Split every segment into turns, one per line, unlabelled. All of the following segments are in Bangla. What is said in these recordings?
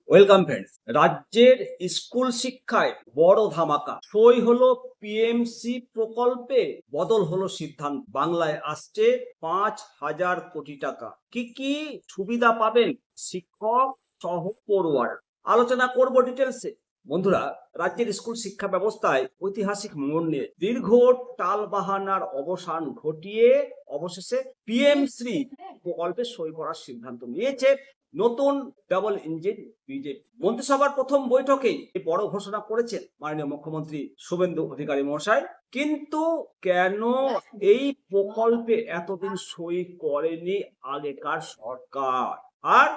Welcome friends. রাজ্যের স্কুল শিক্ষায় বড় ধামাকা। সই হলো পিএমসি প্রকল্পে, বদল হলো সিদ্ধান্ত। বাংলায় আসছে 5,000 কোটি টাকা। কি কি সুবিধা পাবেন শিক্ষক সহ পড়ুয়ার? আলোচনা করব ডিটেলসে। বন্ধুরা, রাজ্যের স্কুল শিক্ষা ব্যবস্থায় ঐতিহাসিক মোড় নিয়ে দীর্ঘ টালবাহানার অবসান ঘটিয়ে অবশেষে পিএমশ্রী প্রকল্পে সই করার সিদ্ধান্ত নিয়েছে নতুন ডাবল ইঞ্জিন বিজেপি। মন্ত্রিসভার প্রথম বৈঠকেই বড় ঘোষণা করেছেন মাননীয় মুখ্যমন্ত্রী শুভেন্দু অধিকারী মহাশয়। কিন্তু কেন এই প্রকল্পে এতদিন সই করেনি আগেকার সরকার? আর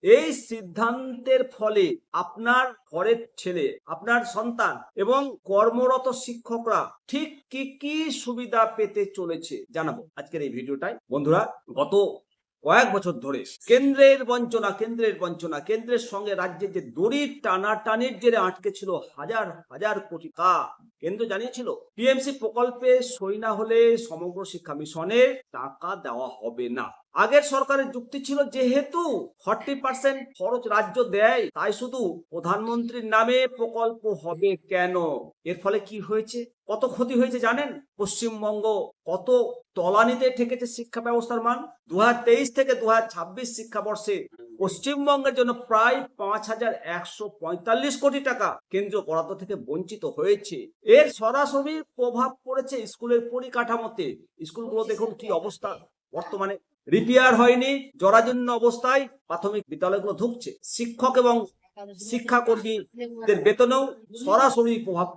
এই সিদ্ধান্তের ফলে আপনার ঘরের ছেলে, আপনার সন্তান এবং কর্মরত শিক্ষকরা ঠিক কি কি সুবিধা পেতে চলেছে জানাবো আজকের এই ভিডিওটাই। বন্ধুরা, গত কয়েক বছর ধরে কেন্দ্রের বঞ্চনা, কেন্দ্রের সঙ্গে রাজ্যের যে দড়ি টানাটানির জেরে আটকে ছিল হাজার হাজার কোটি টাকা। কেন্দ্র জানিয়েছিল পিএমসি প্রকল্পে সই না হলে সমগ্র শিক্ষা মিশনের টাকা দেওয়া হবে না। আগের সরকারের যুক্তি ছিল যেহেতু 40% খরচ রাজ্য দেয়, তাই শুধু প্রধানমন্ত্রীর নামে প্রকল্প হবে কেন। এর ফলে কি হয়েছে, কত ক্ষতি হয়েছে জানেন? পশ্চিমবঙ্গ কত তলানিতে ঠেকেছে শিক্ষা ব্যবস্থার মান। 2023 থেকে 2026 শিক্ষাবর্ষে পশ্চিমবঙ্গের জন্য প্রায় 5,145 কোটি টাকা কেন্দ্রীয় বরাদ্দ থেকে বঞ্চিত হয়েছে। এর সরাসরি প্রভাব পড়েছে স্কুলের পরিকাঠামোতে। স্কুলগুলো দেখুন কি অবস্থা, বর্তমানে রিপেয়ার হয়নি, জরাজীর্ণ অবস্থায় প্রাথমিক বিদ্যালয়গুলো ঢুকছে। শিক্ষক এবং শিক্ষাকর্মীদের বেতনেও সরাসরি প্রভাব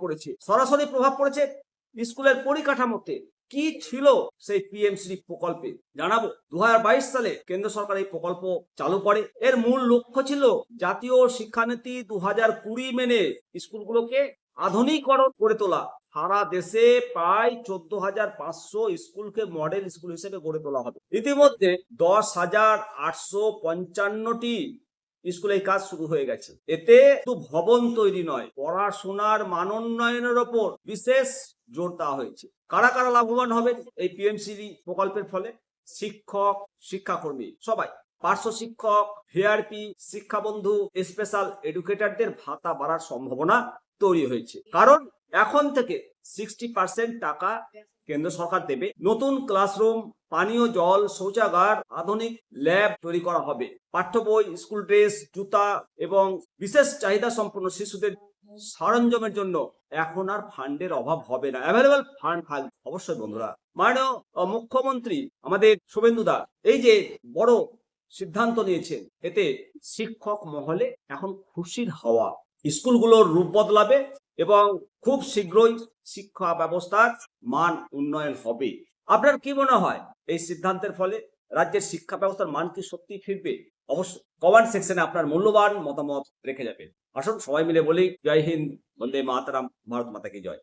পড়েছে স্কুলের পরিকাঠামোতে। কি ছিল সেই পিএমসি প্রকল্পে জানাবো। 2022 সালে কেন্দ্র সরকার এই প্রকল্প চালু করে। এর মূল লক্ষ্য ছিল জাতীয় শিক্ষানীতি 2020 মেনে স্কুলগুলোকে আধুনিকরণ করে তোলা। সারা দেশে প্রায় 14,500 স্কুলকে মডেল স্কুল হিসেবে গড়ে তোলা হবে। ইতিমধ্যে 10,855টি স্কুলে এই কাজ শুরু হয়ে গেছে। এতে শুধু ভবন তৈরি নয়, পড়াশোনার মানোন্নয়নের ওপর বিশেষ জোর দেওয়া হয়েছে। কারা কারা লাভবান হবেন এই পিএমসি প্রকল্পের ফলে? শিক্ষক, শিক্ষাকর্মী সবাই। পার্শ্ব শিক্ষক, ভিআরপি, শিক্ষাবন্ধু, স্পেশাল এডুকেটরদের ভাতা বাড়ার সম্ভাবনা তৈরি হয়েছে, কারণ এখন থেকে 60% টাকা কেন্দ্র সরকার দেবে। নতুন ক্লাসরুম, পানীয় জল, শৌচাগার, আধুনিক ল্যাব তৈরি করা হবে। পাঠ্য বই, স্কুল ড্রেস, জুতা এবং বিশেষ চাহিদা সম্পন্ন শিশুদের সরঞ্জামের জন্য এখন আর ফান্ডের অভাব হবে না। অ্যাভেলেবল ফান্ড থাকবে অবশ্যই। বন্ধুরা, মাননীয় মুখ্যমন্ত্রী আমাদের শুভেন্দুদা এই যে বড় সিদ্ধান্ত নিয়েছেন, এতে শিক্ষক মহলে এখন খুশির হাওয়া। স্কুলগুলোর রূপ বদলাবে এবং খুব শীঘ্রই শিক্ষা ব্যবস্থার মান উন্নয়ন হবে। আপনার কি মনে হয় এই সিদ্ধান্তের ফলে রাজ্যের শিক্ষা ব্যবস্থার মান কি সত্যি ফিরবে? অবশ্যই কমেন্ট সেকশনে আপনার মূল্যবান মতামত রেখে যাবেন। আসুন সবাই মিলে বলি, জয় হিন্দ, বন্দে মাতরম, ভারত মাতা কি জয়।